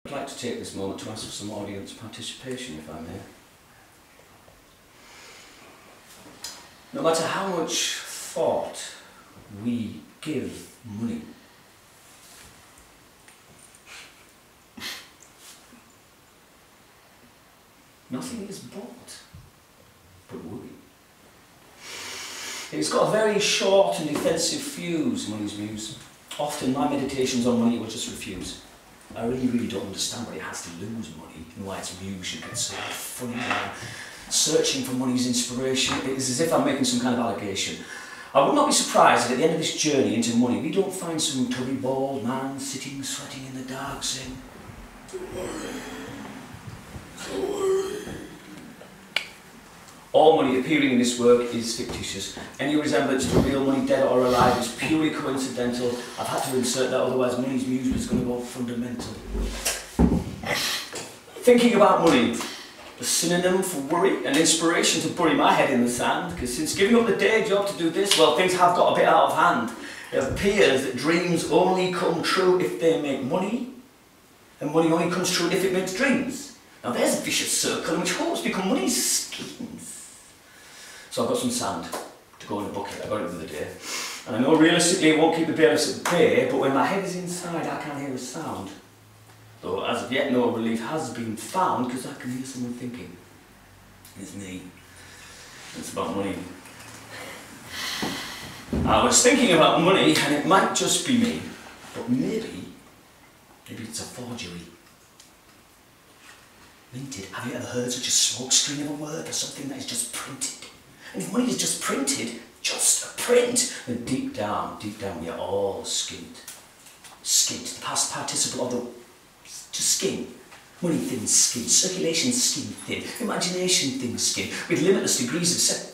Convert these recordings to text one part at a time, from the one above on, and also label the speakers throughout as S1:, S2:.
S1: I'd like to take this moment to ask for some audience participation, if I may. No matter how much thought we give money, nothing is bought but worry. It's got a very short and defensive fuse, money's muse. Often my meditations on money will just refuse. I really don't understand what it has to lose money and why its muse should get so funny now. Searching for money's inspiration, it is as if I'm making some kind of allegation. I would not be surprised if at the end of this journey into money we don't find some tubby bald man sitting sweating in the dark saying, "Don't worry, don't worry." All money appearing in this work is fictitious. Any resemblance to real money, dead or alive, is purely coincidental. I've had to insert that, otherwise money's muse was going to go fundamental. Thinking about money, a synonym for worry, an inspiration to bury my head in the sand, because since giving up the day job to do this, well, things have got a bit out of hand. It appears that dreams only come true if they make money, and money only comes true if it makes dreams. Now there's a vicious circle in which hopes become money's schemes. So I've got some sand to go in a bucket. I got it the other day. And I know realistically it won't keep the bailiffs at bay, but when my head is inside I can't hear a sound. Though as of yet no relief has been found, because I can hear someone thinking. It's me. It's about money. I was thinking about money, and it might just be me, but maybe it's a forgery. Minted. Have you ever heard such a smokescreen of a word, or something that is just printed? And if money is just printed, just a print, then deep down we are all skint. Skint, the past participle of the just skin. Money thin skin, circulation skin thin, imagination thin skin, with limitless degrees of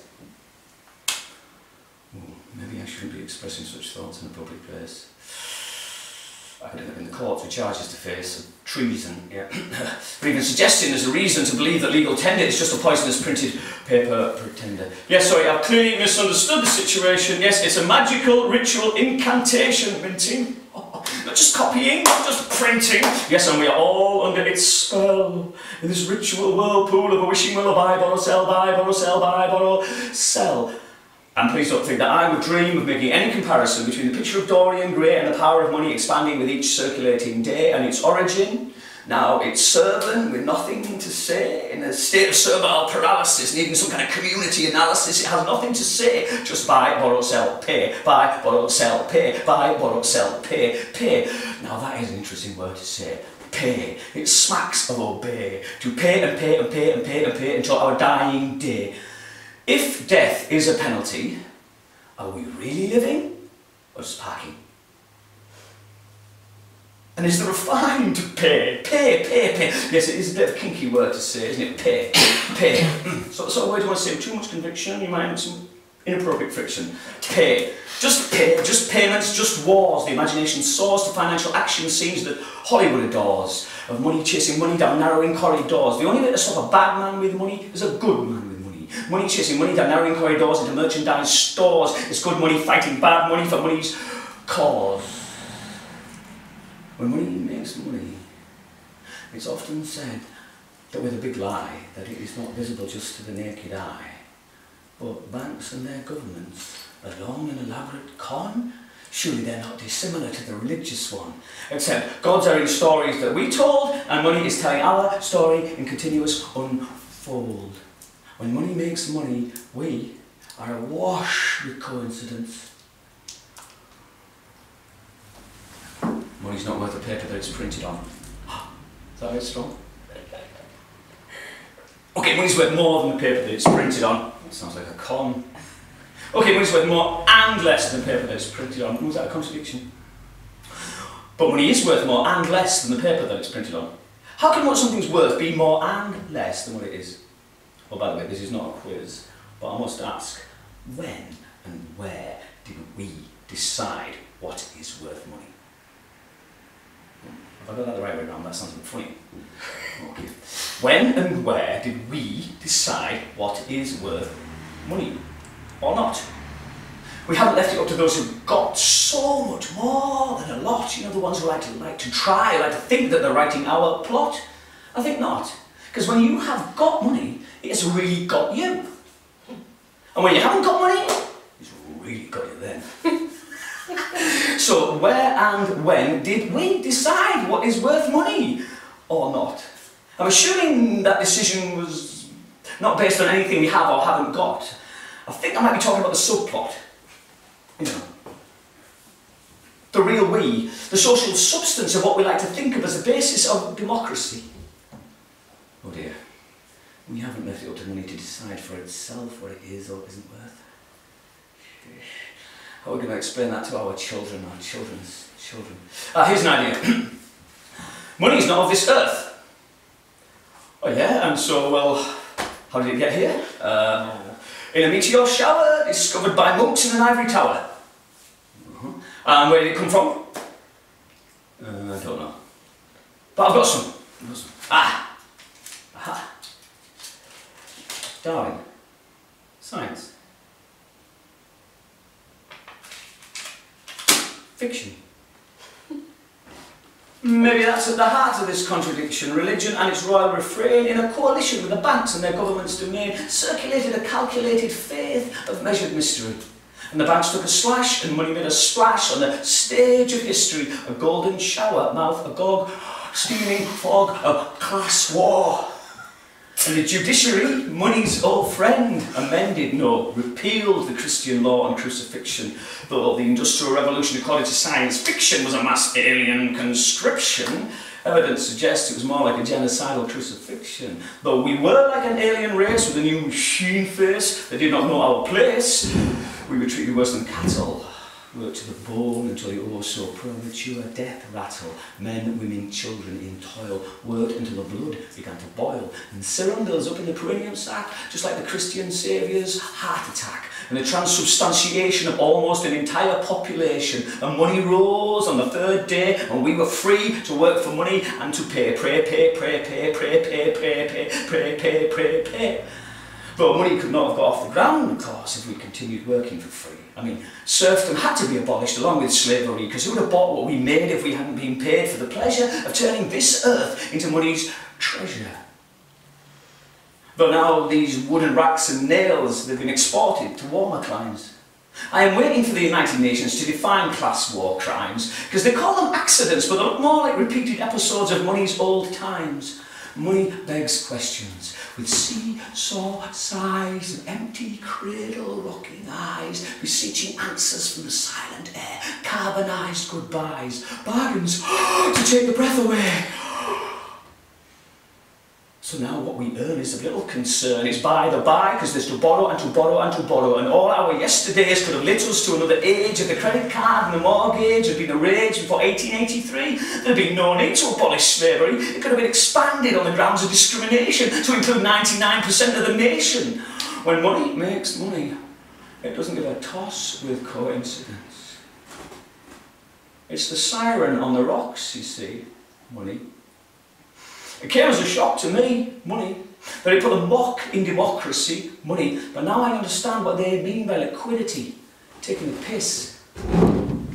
S1: maybe I shouldn't be expressing such thoughts in a public place. I could end up in the courts with charges to face of treason, yeah. But even suggesting there's a reason to believe that legal tender is just a poisonous printed paper pretender. Yes, sorry, I've clearly misunderstood the situation. Yes, it's a magical ritual incantation, minting. Not just copying, not just printing. Yes, and we are all under its spell. In this ritual whirlpool of a wishing will buy, borrow, sell, buy, borrow, sell, buy, borrow, sell. And please don't think that I would dream of making any comparison between the picture of Dorian Gray and the power of money expanding with each circulating day and its origin. Now it's servant with nothing to say, in a state of servile paralysis, needing some kind of community analysis. It has nothing to say, just buy, borrow, sell, pay, buy, borrow, sell, pay, buy, borrow, sell, pay, pay. Now that is an interesting word to say. Pay. It smacks of obey. To pay and pay and pay and pay and pay until our dying day. If death is a penalty, are we really living or just parking? And is there a fine to pay? Pay, pay, pay. Yes, it is a bit of a kinky word to say, isn't it? Pay, pay. So where do you want to say? Too much conviction? You might have some inappropriate friction. Pay. Just pay, just payments, just wars. The imagination soars to financial action scenes that Hollywood adores. Of money chasing money down narrowing corridors. The only way to stop a bad man with money is a good man with money. Money chasing money down narrowing corridors into merchandise stores. It's good money fighting bad money for money's cause. When money makes money, it's often said that with a big lie, that it is not visible just to the naked eye. But banks and their governments, a long and elaborate con, surely they're not dissimilar to the religious one. Except gods are in stories that we told, and money is telling our story in continuous unfold. When money makes money, we are awash with coincidence. Money's not worth the paper that it's printed on. Is that a bit strong? Okay, money's worth more than the paper that it's printed on. That sounds like a con. Okay, money's worth more and less than the paper that it's printed on. Was that a contradiction? But money is worth more and less than the paper that it's printed on. How can what something's worth be more and less than what it is? Well, by the way, this is not a quiz, but I must ask, when and where did we decide what is worth money? Have I got that the right way around? That sounds a bit funny. Okay. When and where did we decide what is worth money or not? We haven't left it up to those who've got so much more than a lot. You know, the ones who like to try, like to think that they're writing our plot. I think not. Because when you have got money, it has really got you. And when you haven't got money, it's really got you then. So where and when did we decide what is worth money or not? I'm assuming that decision was not based on anything we have or haven't got. I think I might be talking about the subplot. You know, the real we, the social substance of what we like to think of as the basis of democracy. Oh dear, we haven't left it up to money to decide for itself what it is or isn't worth. How are we going to explain that to our children, our children's children? Here's an idea. Money is not of this earth. Oh yeah, and so, well, how did it get here? In a meteor shower discovered by monks in an ivory tower. And where did it come from? I don't know. But I've got some. Ah! Aha! Darwin. Science. Fiction. Maybe that's at the heart of this contradiction. Religion and its royal refrain, in a coalition with the banks and their government's domain, circulated a calculated faith of measured mystery. And the banks took a slash, and money made a splash on the stage of history. A golden shower, mouth agog, steaming fog, a class war. And the judiciary, money's old friend, amended, no, repealed the Christian law on crucifixion, though the Industrial Revolution, according to science fiction, was a mass alien conscription. Evidence suggests it was more like a genocidal crucifixion. Though we were like an alien race with a new machine face that did not know our place, we were treated worse than cattle. Worked to the bone until the oh so premature death rattle. Men, women, children in toil. Worked until the blood began to boil. And serum builds up in the perineum sac, just like the Christian Saviour's heart attack. And the transubstantiation of almost an entire population. And money rose on the third day, and we were free to work for money and to pay. Pray, pay, pray, pay, pray, pay, pray, pay, pray, pay, pray, pay. But money could not have got off the ground, of course, if we continued working for free. I mean, serfdom had to be abolished along with slavery, because who would have bought what we made if we hadn't been paid for the pleasure of turning this earth into money's treasure? But now these wooden racks and nails, they've been exported to warmer climes. I am waiting for the United Nations to define class war crimes, because they call them accidents, but they look more like repeated episodes of money's old times. Money begs questions, with seesaw sighs and empty cradle-rocking eyes, beseeching answers from the silent air, carbonised goodbyes, bargains to take the breath away. So now what we earn is of little concern. It's by the by, because there's to borrow and to borrow and to borrow, and all our yesterdays could have lit us to another age. If the credit card and the mortgage had been a rage before 1883, there'd been no need to abolish slavery. It could have been expanded on the grounds of discrimination to include 99% of the nation. When money makes money, it doesn't give a toss with coincidence. It's the siren on the rocks, you see, money. It came as a shock to me, money, that it put a mock in democracy, money, but now I understand what they mean by liquidity, taking the piss.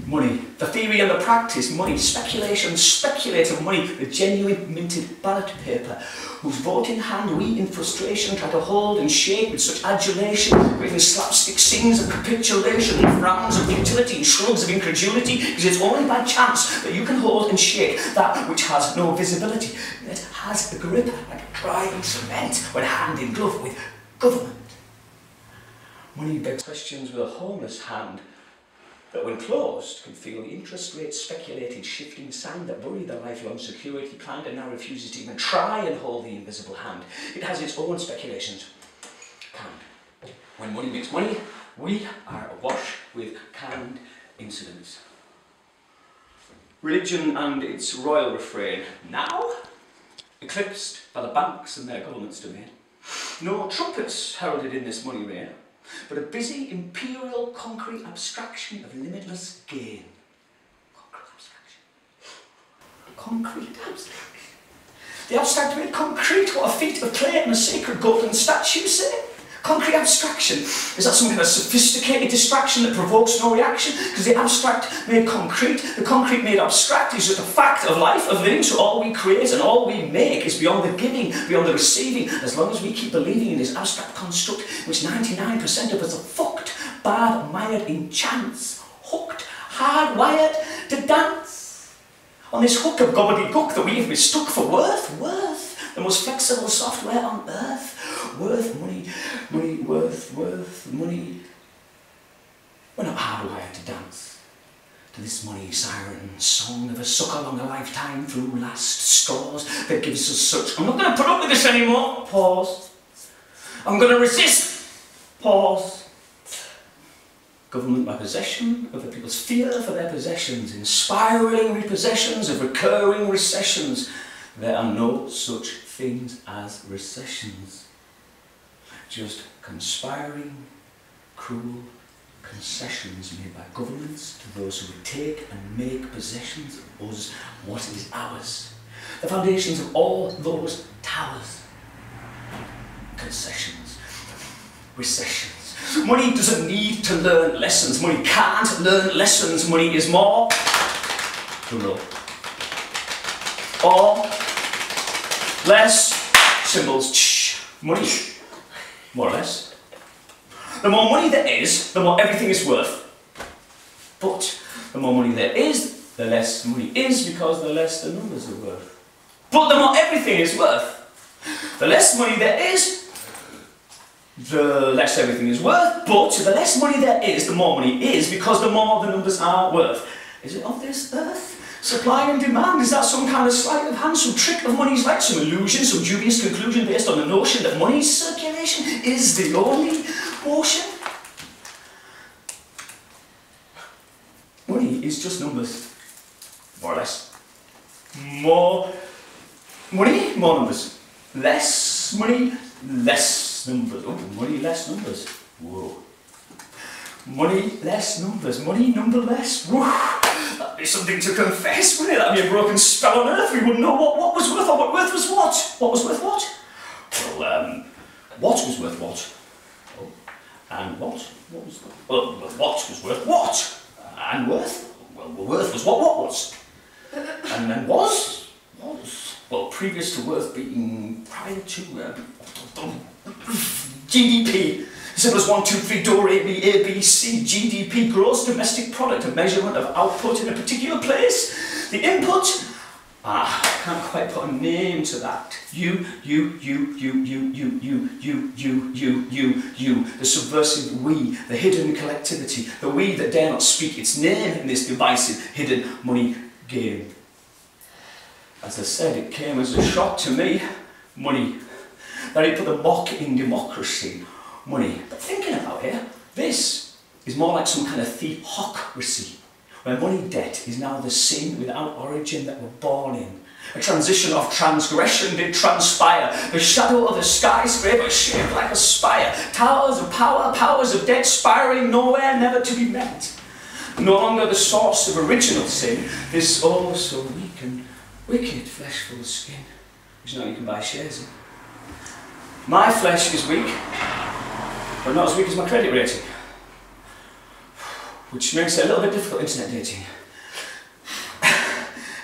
S1: Money, the theory and the practice, money, speculation, speculative money, the genuine minted ballot paper, whose vote in hand we in frustration try to hold and shake with such adulation, even slapstick scenes of capitulation and frowns of futility and shrugs of incredulity, because it's only by chance that you can hold and shake that which has no visibility, that has a grip like drying cement when hand in glove with government. Money begs questions with a homeless hand, that when closed can feel the interest rate speculated shifting sand that buried their lifelong security planned and now refuses to even try and hold the invisible hand. It has its own speculations. Canned. When money makes money, we are awash with canned incidents. Religion and its royal refrain, now eclipsed by the banks and their government's domain. No trumpets heralded in this money rain, but a busy imperial concrete abstraction of limitless gain. Concrete abstraction. Concrete abstraction. The abstract made concrete, what a feat of clay and a sacred golden statue say. Concrete abstraction, is that some kind of sophisticated distraction that provokes no reaction? Because the abstract made concrete, the concrete made abstract is just a fact of life, of living, so all we create and all we make is beyond the giving, beyond the receiving, as long as we keep believing in this abstract construct, which 99% of us are fucked, bad, mired in chance, hooked, hardwired to dance. On this hook of gobbledygook that we have mistook for worth, the most flexible software on earth. Worth, money, money. We're not hardwired to dance to this money siren song of a suck along a lifetime through last straws that gives us such. I'm not going to put up with this anymore. Pause. I'm going to resist. Pause. Government by possession of the people's fear for their possessions, in spiralling repossessions of recurring recessions. There are no such things as recessions. Just conspiring, cruel concessions made by governments to those who would take and make possessions of us what is ours. The foundations of all those towers. Concessions, recessions. Money doesn't need to learn lessons. Money can't learn lessons. Money is more, drum or less, symbols, money. More or less. The more money there is, the more everything is worth. But the more money there is, the less money is, because the less the numbers are worth. But the more everything is worth, the less money there is, the less everything is worth. But the less money there is, the more money is, because the more the numbers are worth. Is it of this earth? Supply and demand, is that some kind of sleight of hand, some trick of money's light, some illusion, some dubious conclusion based on the notion that money's circulation is the only motion? Money is just numbers, more or less. More money, more numbers. Less money, less numbers. Oh, money, less numbers. Whoa. Money, less numbers. Money, number less. Whoa. That'd be something to confess, wouldn't it? That'd be a broken spell on earth. We wouldn't know what was worth or what worth was what. What was worth what? Well, what was worth what? Oh. And what? What was worth? Well, what was worth what? And worth? Well, worth was what was. And then was? Well, previous to worth being prior to GDP. Simple as 1, 2, 3, do, re, mi, A, B, C, GDP, gross domestic product, a measurement of output in a particular place. The input, I can't quite put a name to that. You, the subversive we, the hidden collectivity, the we that dare not speak its name in this divisive, hidden money game. As I said, it came as a shock to me, money, that it put the mock in democracy. Money. But thinking about it, this is more like some kind of theocracy, where money debt is now the sin without origin that we're born in. A transition of transgression did transpire, the shadow of the skyscraper shaped like a spire, towers of power, powers of debt spiraling nowhere, never to be met. No longer the source of original sin, this oh so weak and wicked flesh full of skin, which now you can buy shares in. My flesh is weak, but not as weak as my credit rating, which makes it a little bit difficult internet dating.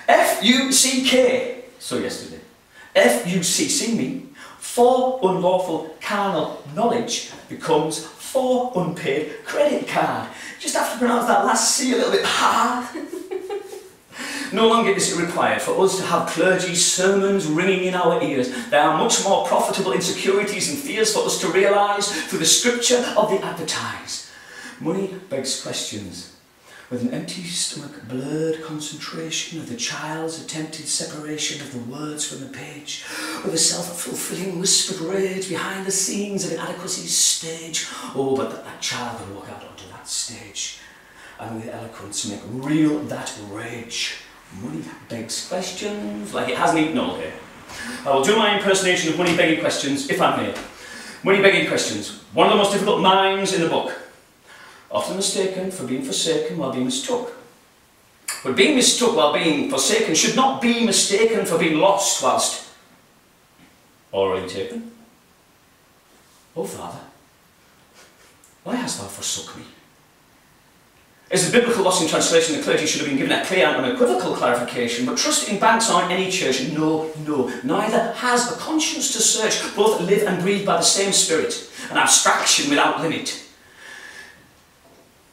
S1: F-U-C-K, so yesterday. F-U-C, see me, for unlawful carnal knowledge becomes for unpaid credit card. Just have to pronounce that last C a little bit hard. No longer is it required for us to have clergy's sermons ringing in our ears. There are much more profitable insecurities and fears for us to realise through the scripture of the advertised. Money begs questions. With an empty stomach, blurred concentration of the child's attempted separation of the words from the page, with a self-fulfilling whispered rage behind the scenes of inadequacy's stage. Oh, but that child will walk out onto that stage, and with eloquence make real that rage. Money begs questions like it hasn't eaten all day. I will do my impersonation of money begging questions, if I may. Money begging questions, one of the most difficult mimes in the book. Often mistaken for being forsaken while being mistook. But being mistook while being forsaken should not be mistaken for being lost whilst already taken. Oh Father, Why hast thou forsook me? Is the biblical loss in translation the clergy should have been given a clear and unequivocal clarification, but trusting in banks or in any church, no, neither has a conscience to search, both live and breathe by the same spirit, an abstraction without limit.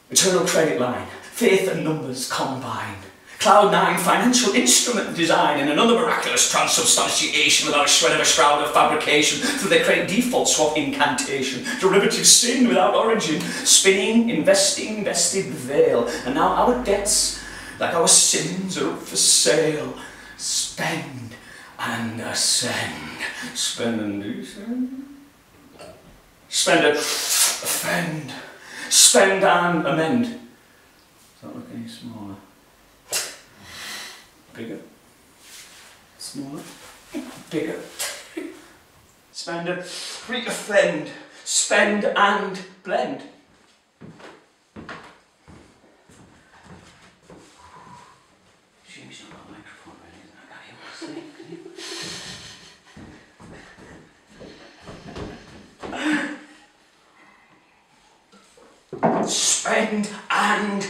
S1: Eternal credit line, faith and numbers combine. Cloud 9, financial instrument design, and another miraculous transubstantiation without a shred of a shroud of fabrication through their great default swap incantation. Derivative sin without origin, spinning, investing, vested veil. And now our debts, like our sins, are up for sale. Spend and ascend. Spend and descend. Spend and offend. Spend and amend. Does that look any smaller? Bigger, smaller, bigger. Spend and offend, spend and blend. Jimmy's not got a microphone ready, isn't that? Spend and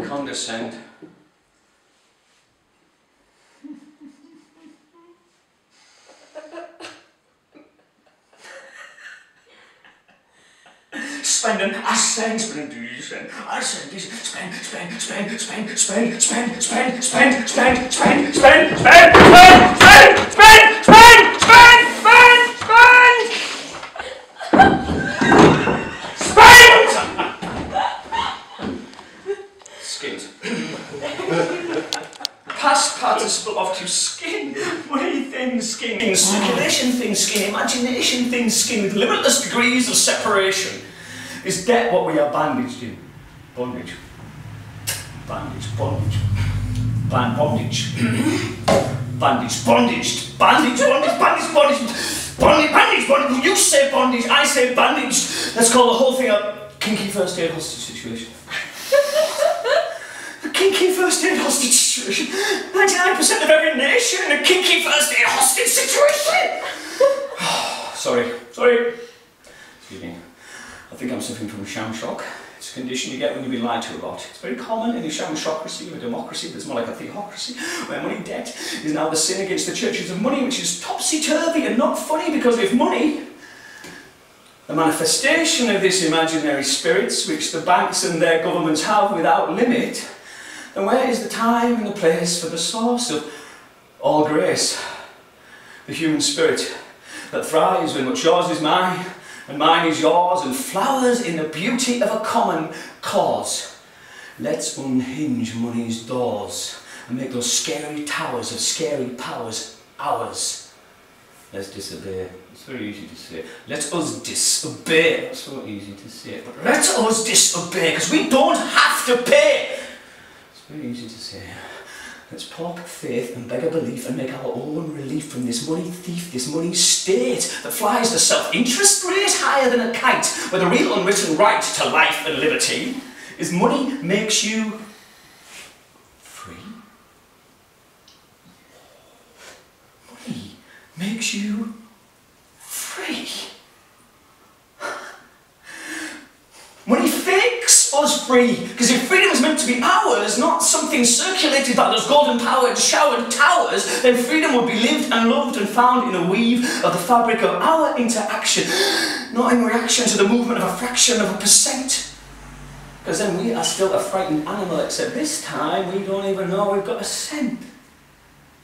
S1: condescend. Spend and ascend, spend and descend, ascend, descend, spend, spend, spend, spend, spend, spend, spend, spend, spend, spend, spend, spend, spend, spend, spend, spend, skint. Past participle of to skin, money thin skin, circulation thin skin, imagination thin skin, with limitless degrees of separation. Is debt what we are bandaged in? Bondage. Bandage, bondage. Bondage. Bandage, bondaged. Bandage, bondage, bandage, bondage. Bandage, bondage. You say bondage, I say bandage. Let's call the whole thing a kinky first aid hostage situation. A kinky first aid hostage situation. 99% of every nation in a kinky first aid hostage situation. Sorry. Excuse me. I think I'm suffering from sham shock. It's a condition you get when you've been lied to a lot. It's very common in a sham shockracy, a democracy, but it's more like a theocracy, where money debt is now the sin against the churches of money, which is topsy-turvy and not funny, because if money, the manifestation of this imaginary spirits, which the banks and their governments have without limit, then where is the time and the place for the source of all grace? The human spirit that thrives when what's yours is mine, and mine is yours, and flowers in the beauty of a common cause. Let's unhinge money's doors and make those scary towers of scary powers ours. Let's disobey. It's very easy to say. Let us disobey. That's so easy to say. But let us disobey, because we don't have to pay. It's very easy to say. Let's pull up faith and beg a belief and make our own relief from this money thief, this money state that flies the self-interest rate higher than a kite, where the real unwritten right to life and liberty is money makes you free. Money makes you free. Money fakes us free, because if freedom is meant to be ours, not something circulated by those golden-powered, showered towers, then freedom would be lived and loved and found in a weave of the fabric of our interaction, not in reaction to the movement of a fraction of a percent. Because then we are still a frightened animal, except this time we don't even know we've got a scent.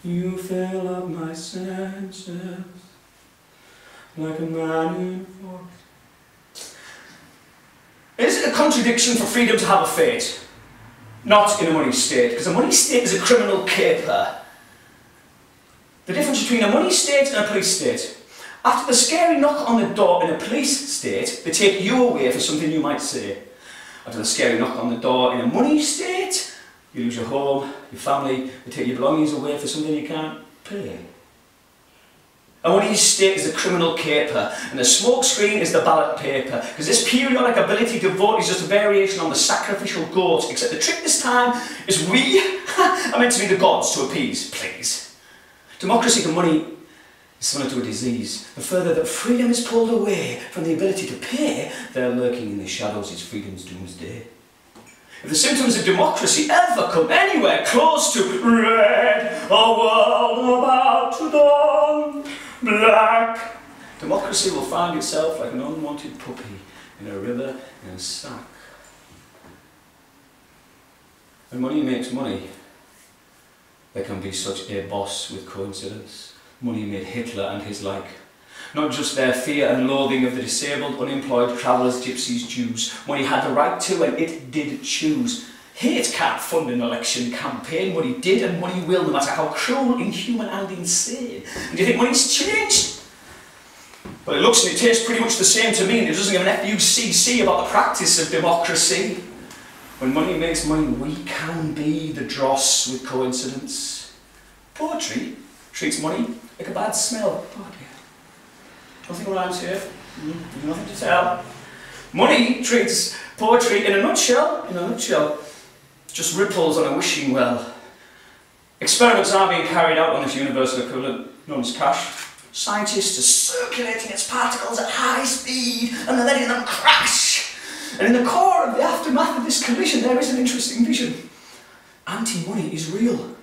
S1: You fill up my senses like a man in force. Is it a contradiction for freedom to have a fate? Not in a money state, because a money state is a criminal caper. The difference between a money state and a police state. After the scary knock on the door in a police state, they take you away for something you might say. After the scary knock on the door in a money state, you lose your home, your family, they take your belongings away for something you can't pay. A money state is a criminal caper, and the smoke screen is the ballot paper, because this periodic ability to vote is just a variation on the sacrificial goat, except the trick this time is we are meant to be the gods to appease, please. Democracy for money similar to a disease. The further that freedom is pulled away from the ability to pay, there lurking in the shadows is freedom's doomsday. If the symptoms of democracy ever come anywhere close to red, a world about to dawn, black, democracy will find itself like an unwanted puppy in a river in a sack. When money makes money, there can be such a boss with coincidence. Money made Hitler and his like. Not just their fear and loathing of the disabled, unemployed, travellers, gypsies, Jews. Money had the right to and it did choose. Hate can't fund an election campaign. Money did and money will, no matter how cruel, inhuman and insane. And do you think money's changed? Well, it looks and it tastes pretty much the same to me, and it doesn't give an FUCC about the practice of democracy. When money makes money, we can be the dross with coincidence. Poetry treats money like a bad smell. Oh dear. Nothing rhymes here. Nothing to tell. Money treats poetry in a nutshell. Just ripples on a wishing well. Experiments are being carried out on this universal equivalent known as cash. Scientists are circulating its particles at high speed and they're letting them crash. And in the core of the aftermath of this collision, there is an interesting vision. Anti-money is real.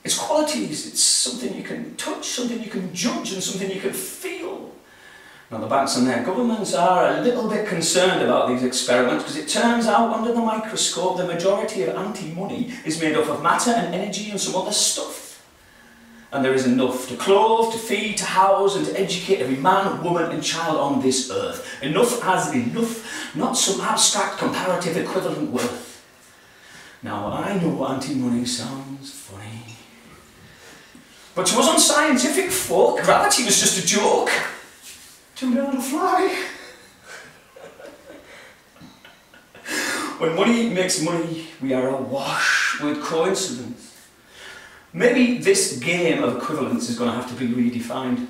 S1: Its qualities, it's something you can touch, something you can judge, and something you can feel. Now the banks and their governments are a little bit concerned about these experiments because it turns out under the microscope the majority of anti-money is made up of matter and energy and some other stuff. And there is enough to clothe, to feed, to house and to educate every man, woman and child on this earth. Enough as enough, not some abstract comparative equivalent worth. Now I know anti-money sounds funny. But to us unscientific folk, gravity was just a joke. Too down to fly. When money makes money, we are awash with coincidence. Maybe this game of equivalence is going to have to be redefined.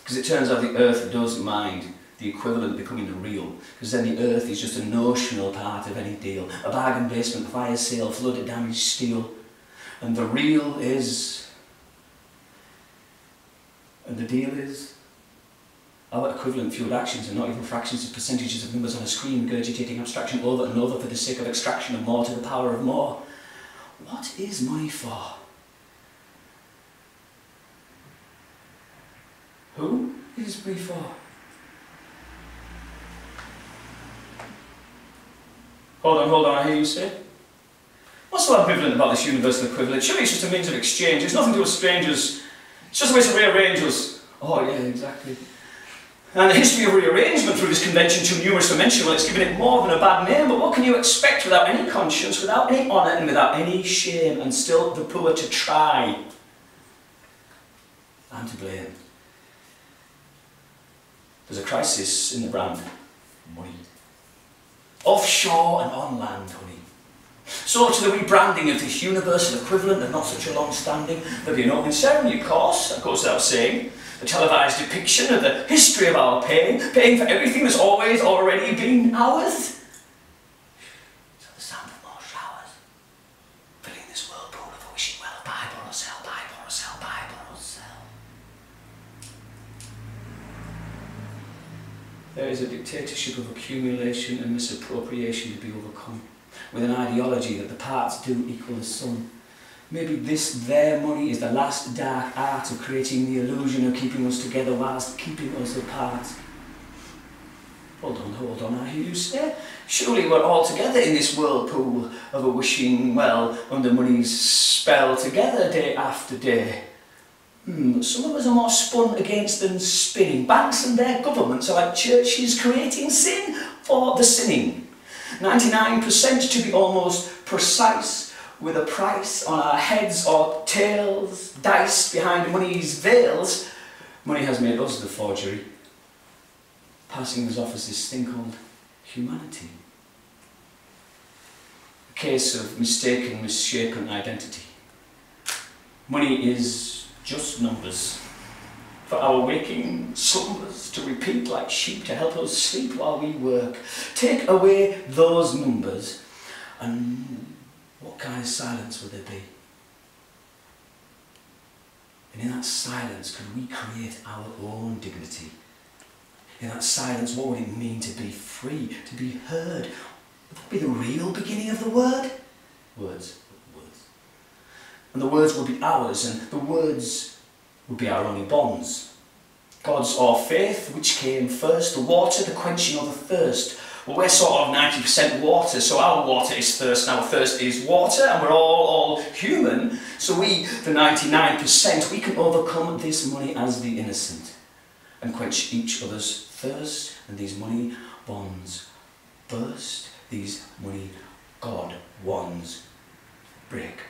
S1: Because it turns out the earth does mind the equivalent becoming the real. Because then the earth is just a notional part of any deal. A bargain basement, fire sale, flooded damaged steel. And the real is... And the deal is, our equivalent fueled actions are not even fractions of percentages of numbers on a screen, regurgitating abstraction over and over for the sake of extraction of more to the power of more. What is money for? Who is money for? Hold on, I hear you say. What's so ambivalent about this universal equivalent? Surely it's just a means of exchange. It's nothing to do with strangers. It's just a way to rearrange us. Oh yeah, exactly. And the history of rearrangement through this convention, too numerous to mention, well, it's given it more than a bad name, but what can you expect without any conscience, without any honour, and without any shame, and still the poor to try? I'm to blame. There's a crisis in the brand. Money. Offshore and on land, honey. So to the rebranding of this universal equivalent of not such a long standing, there'll be an opening ceremony, of course, that goes without saying. The televised depiction of the history of our paying for everything that's always already been ours. So the sound of more showers, filling this whirlpool of a wishing well, buy, borrow, sell, buy, borrow, sell, buy, borrow, sell. There is a dictatorship of accumulation and misappropriation to be overcome, with an ideology that the parts do equal the sum. Maybe their money is the last dark art of creating the illusion of keeping us together whilst keeping us apart. Hold on, I hear you say. Surely we're all together in this whirlpool of a wishing well under money's spell together day after day. Some of us are more spun against than spinning. Banks and their governments are like churches creating sin for the sinning. 99% to be almost precise, with a price on our heads or tails, diced behind money's veils. Money has made us the forgery, passing us off as this thing called humanity. A case of mistaken, misshapen identity. Money is just numbers for our waking slumbers to repeat like sheep to help us sleep while we work. Take away those numbers and what kind of silence would there be? And in that silence, could we create our own dignity? In that silence, what would it mean to be free, to be heard? Would that be the real beginning of the word? Words. And the words would be ours, and the words would be our only bonds. God's our faith, which came first, the water, the quenching of the thirst. Well, we're sort of 90% water, so our water is thirst, and our thirst is water, and we're all human. So we, the 99%, we can overcome this money as the innocent and quench each other's thirst, and these money bonds burst, these money God wands break.